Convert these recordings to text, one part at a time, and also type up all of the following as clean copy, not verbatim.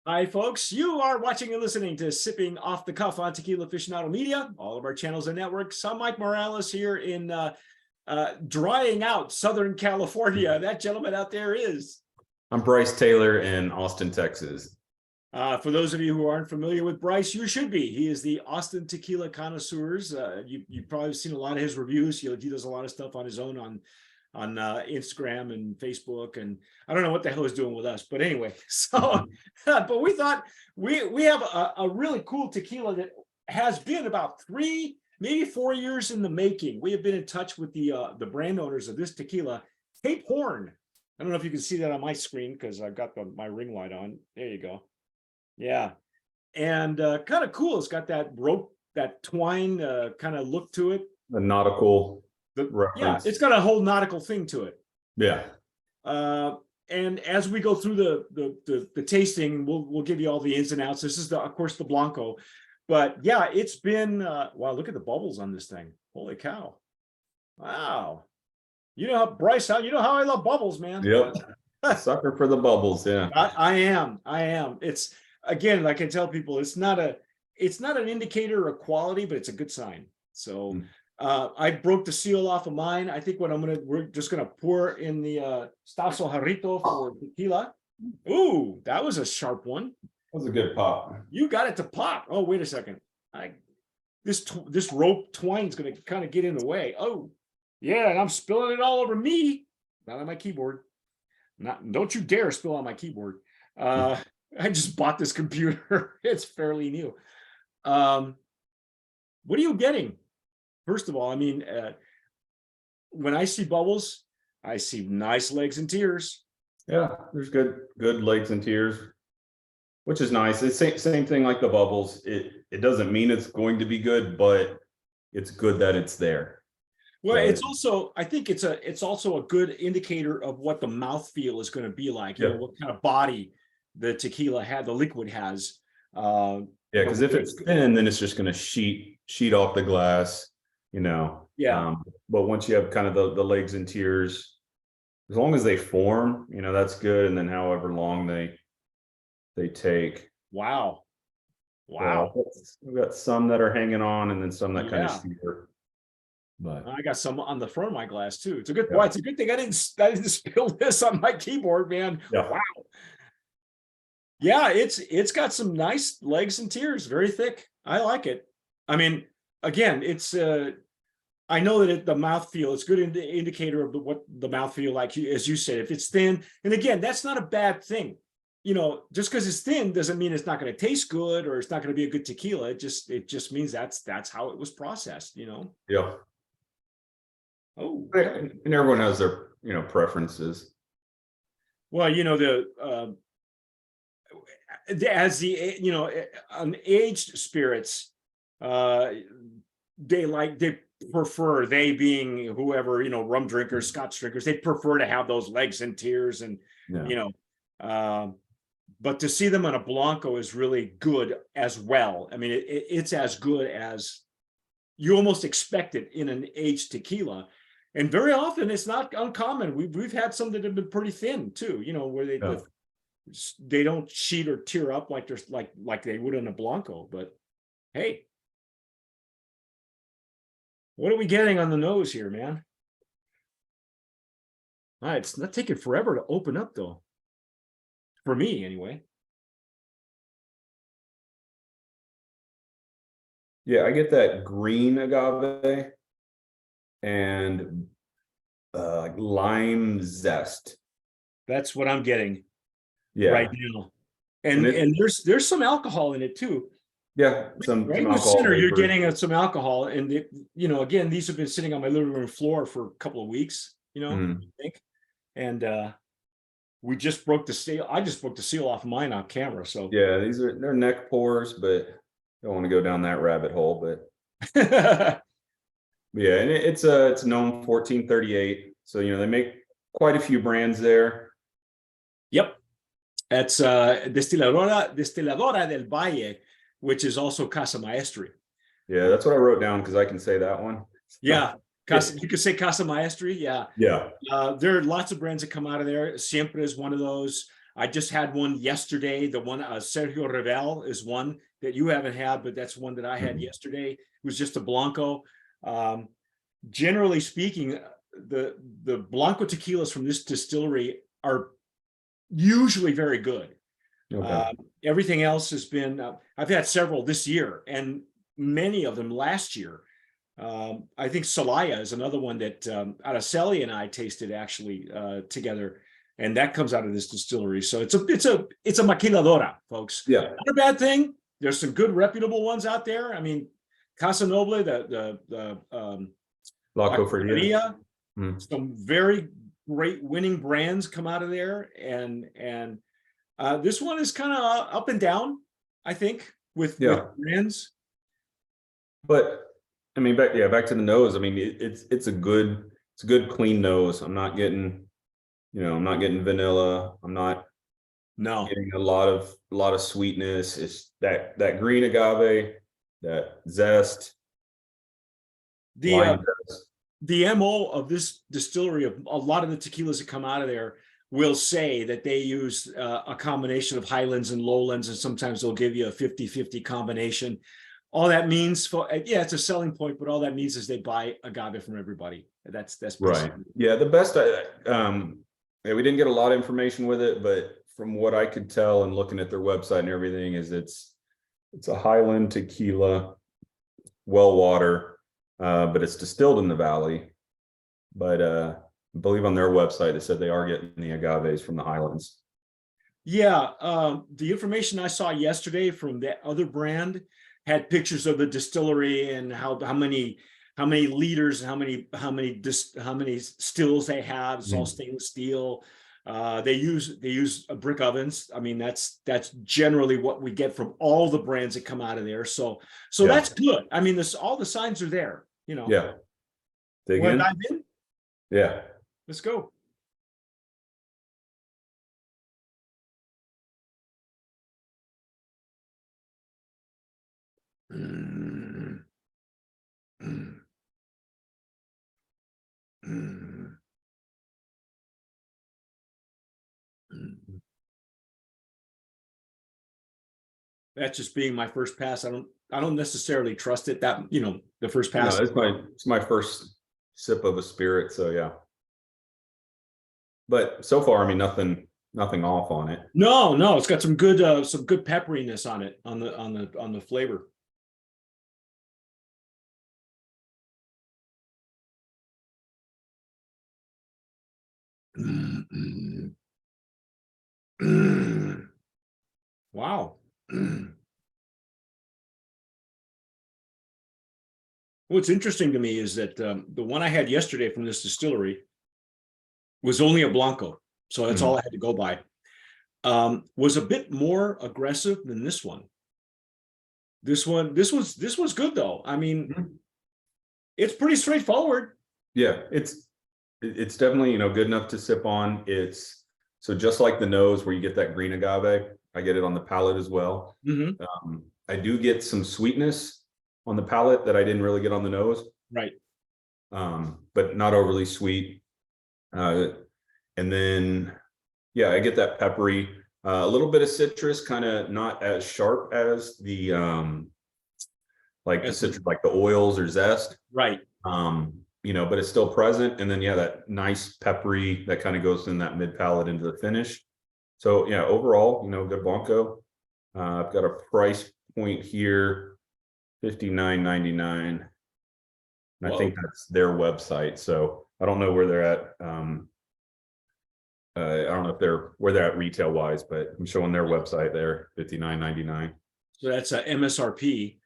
Hi, folks. You are watching and listening to Sipping Off the Cuff on Tequila Aficionado Media, all of our channels and networks. I'm Mike Morales here in drying out Southern California. That gentleman out there is. I'm Bryce Taylor in Austin, Texas. For those of you who aren't familiar with Bryce, you should be. He is the Austin Tequila Connoisseurs. You've probably seen a lot of his reviews. He does a lot of stuff on his own on Instagram and Facebook, and I don't know what the hell he's doing with us, but anyway. So, but we thought we have a really cool tequila that has been about 3, maybe 4 years in the making. We have been in touch with the brand owners of this tequila, Cape Horn. I don't know if you can see that on my screen because I've got my ring light on. There you go. Yeah, and kind of cool. It's got that rope, that twine kind of look to it. The nautical. Yeah, it's got a whole nautical thing to it. Yeah. And as we go through the tasting, we'll give you all the ins and outs. This is of course the Blanco, but yeah, it's been wow, look at the bubbles on this thing. Holy cow. Wow. You know, Bryce, you know how I love bubbles, man. Yep. Sucker for the bubbles. Yeah. I am. It's, again, like I tell people, it's not an indicator of quality, but it's a good sign. So I broke the seal off of mine. I think we're just gonna pour in the Staso Jarrito for tequila. Ooh, that was a sharp one. That was a good pop. You got it to pop. Oh, wait a second. This rope twine's gonna kind of get in the way. Oh, yeah, and I'm spilling it all over me. Not on my keyboard. Don't you dare spill on my keyboard. I just bought this computer. It's fairly new. What are you getting? First of all, I mean, when I see bubbles, I see nice legs and tears. Yeah, there's good legs and tears, which is nice. It's same thing like the bubbles. It doesn't mean it's going to be good, but it's good that it's there. Well, it's also, I think it's also a good indicator of what the mouthfeel is going to be like. You know, what kind of body the tequila the liquid has. Yeah, because if it's thin, then it's just going to sheet off the glass. You know, but once you have kind of the legs and tears, as long as they form, you know, that's good. And then however long they take. Wow. We've got some that are hanging on and then some that kind of sear. But I got some on the front of my glass too. It's a good it's a good thing I didn't spill this on my keyboard, man. Yeah. Wow. Yeah, it's got some nice legs and tears, very thick. I like it. I mean, again, it's I know that the mouthfeel is a good indicator of what the mouthfeel like, as you said. If it's thin, and again, that's not a bad thing. You know, just because it's thin doesn't mean it's not going to taste good or it's not going to be a good tequila. It just means that's how it was processed. You know. Yeah. Oh. And everyone has their preferences. Well, you know on aged spirits, they prefer, they being whoever, rum drinkers, scotch drinkers, they prefer to have those legs and tears and but to see them on a Blanco is really good as well. I mean, it's as good as you almost expect it in an aged tequila. And very often it's not uncommon. We've had some that have been pretty thin too, where they don't sheet or tear up like they would in a Blanco. But hey, what are we getting on the nose here, man? All right, it's not taking forever to open up though. For me, anyway. Yeah, I get that green agave and lime zest. That's what I'm getting right now. And there's some alcohol in it too. Yeah, some in the center, you're getting some alcohol, and again, these have been sitting on my living room floor for a couple of weeks. I think, and we just broke the seal. I just broke the seal off mine on camera. So yeah, they're neck pours, but don't want to go down that rabbit hole. But yeah, and it's known 1438. So they make quite a few brands there. Yep, that's Destiladora del Valle, which is also Casa Maestri. Yeah, that's what I wrote down because I can say that one. Yeah, you could say Casa Maestri. Yeah. There are lots of brands that come out of there. Siempre is one of those. I just had one yesterday. The one Sergio Revel is one that you haven't had, but that's one that I had yesterday. It was just a Blanco. Generally speaking, the Blanco tequilas from this distillery are usually very good. Okay. Everything else has been, I've had several this year and many of them last year. I think Celaya is another one that Araceli and I tasted actually together, and that comes out of this distillery. So it's a maquiladora, folks. Yeah. Not a bad thing. There's some good reputable ones out there. I mean, Casa Noble, the La Cofradía. Some very great winning brands come out of there, and this one is kind of up and down, I think, with brands. But I mean, back to the nose. I mean, it's a good clean nose. I'm not getting, I'm not getting vanilla. I'm not getting a lot of sweetness. It's that green agave, that zest. The MO of this distillery, of a lot of the tequilas that come out of there, will say that they use a combination of highlands and lowlands, and sometimes they'll give you a 50-50 combination. All that means it's a selling point, but all that means is they buy agave from everybody. That's right. Yeah, the best. We didn't get a lot of information with it, but from what I could tell and looking at their website and everything, is it's a Highland tequila, well water, but it's distilled in the valley. But I believe on their website it said they are getting the agaves from the highlands. Yeah, the information I saw yesterday from that other brand had pictures of the distillery and how many liters and how many stills they have. It's all stainless steel. They use brick ovens. I mean, that's generally what we get from all the brands that come out of there. So that's good. I mean, all the signs are there. Yeah. Dig in? Dive in? Yeah. Let's go. That's just being my first pass. I don't necessarily trust it that, the first pass. No, it's my first sip of a spirit. So yeah. But so far, I mean, nothing off on it. No, it's got some good pepperiness on it, on the flavor. Wow. What's interesting to me is that the one I had yesterday from this distillery was only a Blanco, so that's all I had to go by. Was a bit more aggressive than this one. This was good though. I mean, it's pretty straightforward. Yeah, it's definitely good enough to sip on. It's so just like the nose where you get that green agave, I get it on the palate as well. I do get some sweetness on the palate that I didn't really get on the nose. Right. But not overly sweet. And then, I get that peppery, a little bit of citrus, kind of not as sharp as the the citrus, like the oils or zest. Right. But it's still present. And then, that nice peppery that kind of goes in that mid palate into the finish. So overall, good Blanco. I've got a price point here, $59.99. And I think that's their website. So I don't know where they're at. I don't know where they're at retail wise, but I'm showing their website there, $59.99. So that's a MSRP.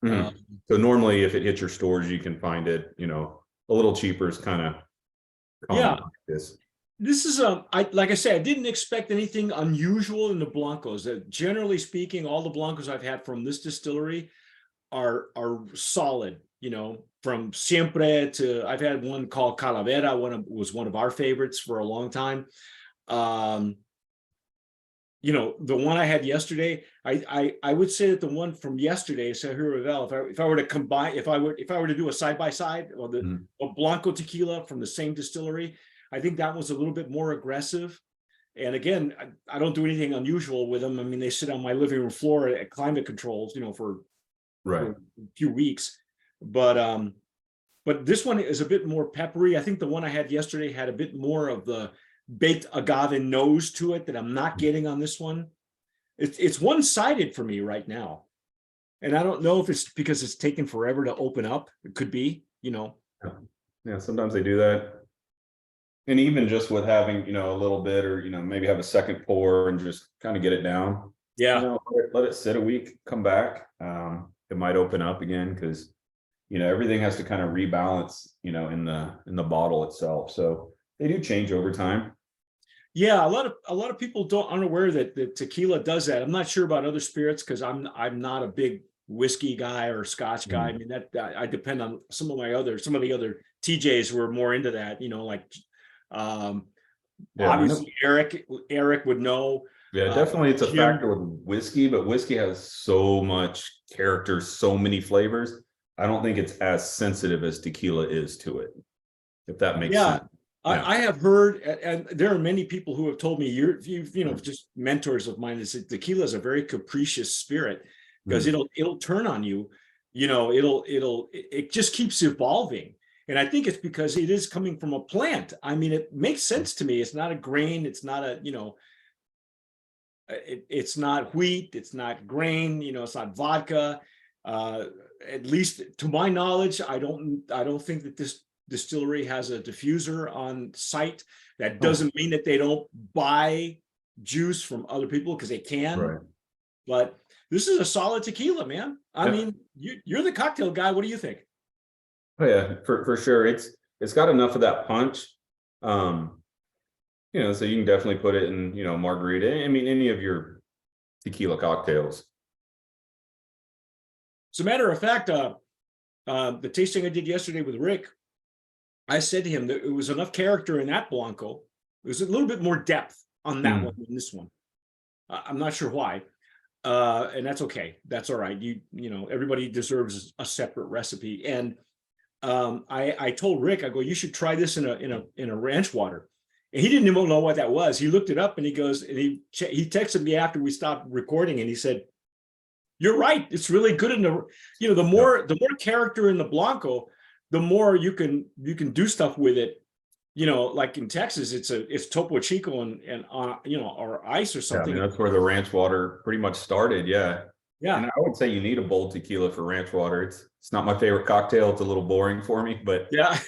So normally if it hits your stores, you can find it, a little cheaper is kind of like this. This is like I said, I didn't expect anything unusual in the Blancos. Generally speaking, all the Blancos I've had from this distillery are solid, from Siempre to, I've had one called Calavera, was one of our favorites for a long time. The one I had yesterday, I would say that the one from yesterday, Sergio Revel, if I were to combine, if I were to do a side by side, or a Blanco tequila from the same distillery, I think that was a little bit more aggressive, And again, I don't do anything unusual with them. I mean, they sit on my living room floor at climate controls, for Right. a few weeks. But this one is a bit more peppery. I think the one I had yesterday had a bit more of the baked agave nose to it that I'm not getting on this one. It's one-sided for me right now. And I don't know if it's because it's taken forever to open up. It could be, Yeah, sometimes they do that. And even just with having, a little bit, or, maybe have a second pour and just kind of get it down. Yeah. Let it sit a week, come back. It might open up again because, everything has to kind of rebalance, in the bottle itself. So they do change over time. Yeah, a lot of people aren't aware that the tequila does that. I'm not sure about other spirits because I'm not a big whiskey guy or Scotch guy. I mean, that I depend on some of the other TJs who are more into that, obviously Eric would know. Yeah, definitely it's a Jim, factor with whiskey, but whiskey has so much character, so many flavors. I don't think it's as sensitive as tequila is to it, if that makes sense. Yeah. I have heard, and there are many people who have told me just mentors of mine, is that tequila is a very capricious spirit because it'll turn on you. It just keeps evolving. And I think it's because it is coming from a plant. I mean, it makes sense to me. It's not a grain. It's not it's not wheat. It's not grain. It's not vodka. At least to my knowledge, I don't think that this distillery has a diffuser on site. That doesn't mean that they don't buy juice from other people, because they can. Right. But this is a solid tequila, man. I mean, you're the cocktail guy. What do you think? Oh yeah, for sure. It's got enough of that punch. So you can definitely put it in, margarita. I mean, any of your tequila cocktails. As a matter of fact, the tasting I did yesterday with Rick, I said to him that it was enough character in that Blanco. There was a little bit more depth on that one than this one. I'm not sure why. And that's okay. That's all right. Everybody deserves a separate recipe. And I told Rick, I go, you should try this in a ranch water. And he didn't even know what that was. He looked it up and he goes, and he texted me after we stopped recording, and he said, "You're right. It's really good in the more character in the Blanco, the more you can do stuff with it. Like in Texas, it's Topo Chico and or ice or something." Yeah, I mean, that's where the ranch water pretty much started. Yeah. Yeah. And I would say you need a bold tequila for ranch water. It's not my favorite cocktail. It's a little boring for me, but yeah.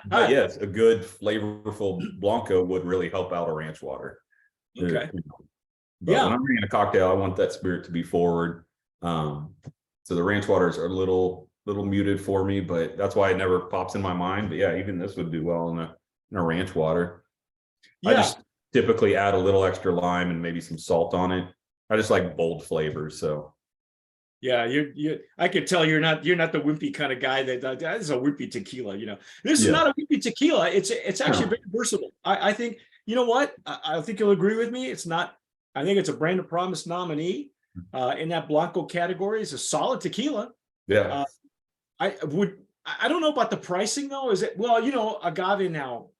but yes, a good flavorful Blanco would really help out a ranch water. Okay. But when I'm making a cocktail, I want that spirit to be forward. So the ranch waters are a little muted for me, but that's why it never pops in my mind. But yeah, even this would do well in a ranch water. Yeah. I just typically add a little extra lime and maybe some salt on it. I just like bold flavors. So yeah, I could tell you're not the wimpy kind of guy that is a wimpy tequila. This is not a wimpy tequila. It's actually very versatile. I think, what? I think you'll agree with me. I think it's a brand of promise nominee in that Blanco category. It's a solid tequila. Yeah. I don't know about the pricing though. Is it, agave now,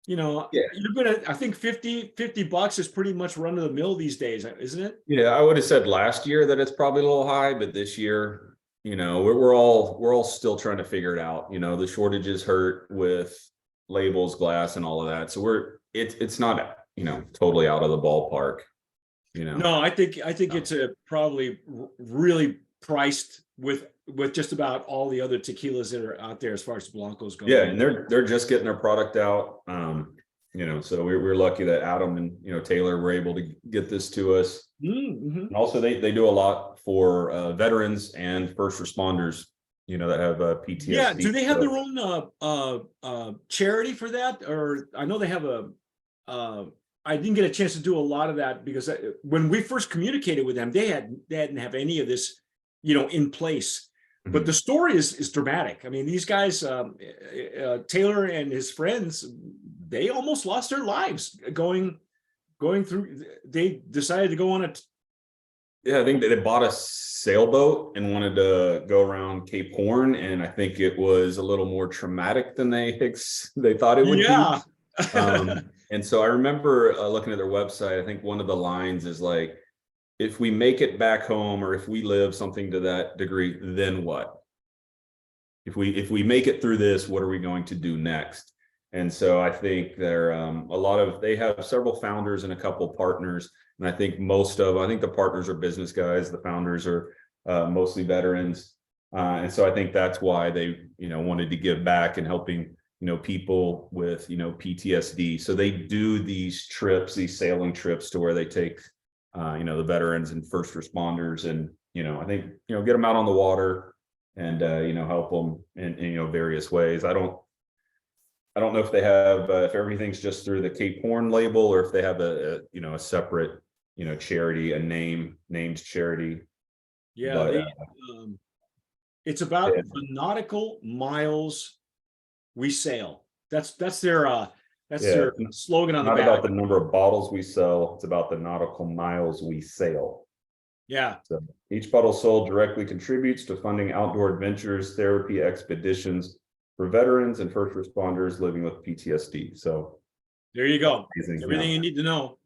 you're gonna, I think $50 is pretty much run of the mill these days, isn't it? Yeah, I would have said last year that it's probably a little high, but this year, we're all still trying to figure it out. The shortages hurt with labels, glass, and all of that. So it's not totally out of the ballpark. No, I think it's probably really priced with just about all the other tequilas that are out there as far as Blancos go. Yeah, and they're just getting their product out. So we're lucky that Adam and Taylor were able to get this to us. Mm-hmm. And also they do a lot for veterans and first responders, that have PTSD. Yeah, do they have their own charity for that? Or I know they have I didn't get a chance to do a lot of that because when we first communicated with them, they didn't have any of this, in place. Mm-hmm. But the story is dramatic. I mean, these guys, Taylor and his friends, they almost lost their lives going through. They decided to go on I think they bought a sailboat and wanted to go around Cape Horn, and I think it was a little more traumatic than they thought it would be. And so I remember looking at their website. I think one of the lines is like, if we make it back home, or if we live something to that degree, then what? If we make it through this, what are we going to do next? And so I think they have several founders and a couple partners. And I think the partners are business guys. The founders are mostly veterans. And so I think that's why they, wanted to give back and helping, people with, PTSD. So they do these trips, these sailing trips to where they take, the veterans and first responders and, I think, get them out on the water and, help them in, various ways. I don't know if they have, if everything's just through the Cape Horn label, or if they have a separate, charity, a named charity. Yeah. But, it's about the nautical miles we sail. That's their slogan on the not back. about the number of bottles we sell. It's about the nautical miles we sail. Yeah. So each bottle sold directly contributes to funding outdoor adventures, therapy expeditions for veterans and first responders living with PTSD. So there you go. amazing. Everything you need to know.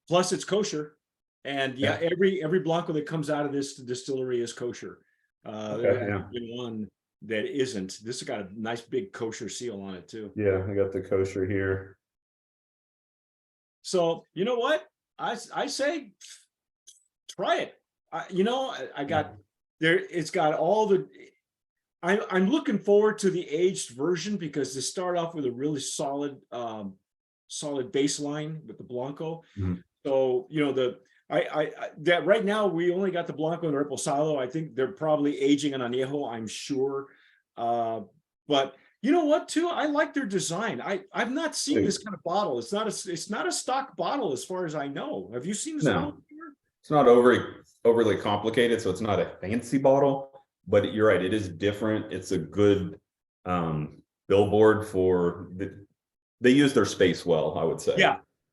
Plus it's kosher. And every Blanco that comes out of this distillery is kosher. There's been one that isn't. This has got a nice big kosher seal on it too. Yeah, I got the kosher here. So you know what? I say try it. I got there. It's got all the. I'm looking forward to the aged version because they start off with a really solid baseline with the Blanco. Mm-hmm. So that right now we only got the Blanco and the Reposado. I think they're probably aging an añejo, I'm sure. But you know what too? I like their design. I've not seen this kind of bottle. It's not a stock bottle as far as I know. Have you seen this? No, it's not overly complicated, so it's not a fancy bottle. But you're right, it is different. It's a good billboard for they use their space well, I would say.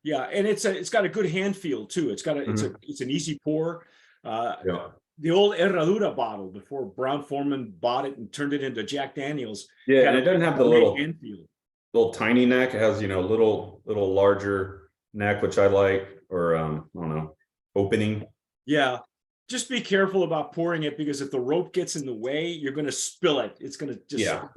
Yeah, and it's got a good hand feel too. It's got it's an easy pour. The old Herradura bottle before Brown-Forman bought it and turned it into Jack Daniels. Yeah, and it doesn't have the little tiny neck. It has little larger neck, which I like, or I don't know, opening. Yeah, just be careful about pouring it because if the rope gets in the way, you're going to spill it. It's going to just So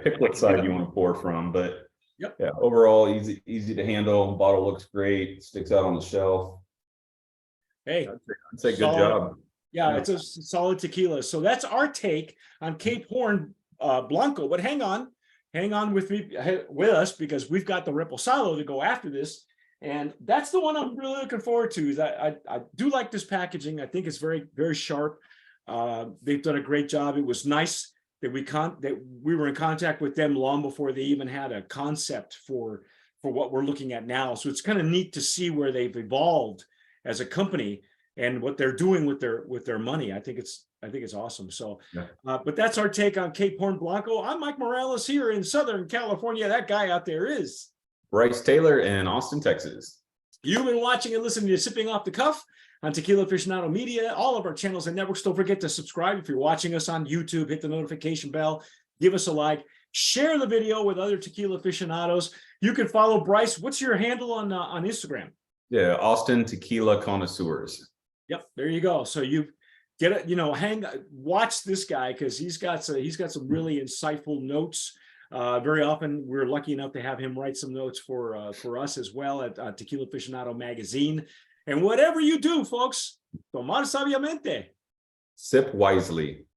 pick what side you want to pour from, but. Yep. Yeah. Overall, easy to handle. Bottle looks great. Sticks out on the shelf. Hey, I'd say good job. Yeah, it's a solid tequila. So that's our take on Cape Horn Blanco. But hang on with us because we've got the Reposado to go after this, and that's the one I'm really looking forward to. Is I do like this packaging. I think it's very, very sharp. They've done a great job. It was nice that we were in contact with them long before they even had a concept for what we're looking at now. So it's kind of neat to see where they've evolved as a company and what they're doing with their money. I think it's awesome. So, but that's our take on Cape Horn Blanco. I'm Mike Morales here in Southern California. That guy out there is Bryce Taylor in Austin, Texas. You've been watching and listening to Sipping Off the Cuff on Tequila Aficionado Media, all of our channels and networks. Don't forget to subscribe. If you're watching us on YouTube, hit the notification bell, give us a like, share the video with other tequila aficionados. You can follow Bryce. What's your handle on Instagram? Yeah, Austin Tequila Connoisseurs. Yep, there you go. So you get it, watch this guy because he's got some really insightful notes. Very often we're lucky enough to have him write some notes for us as well at Tequila Aficionado magazine. And whatever you do, folks, tomar sabiamente. Sip wisely.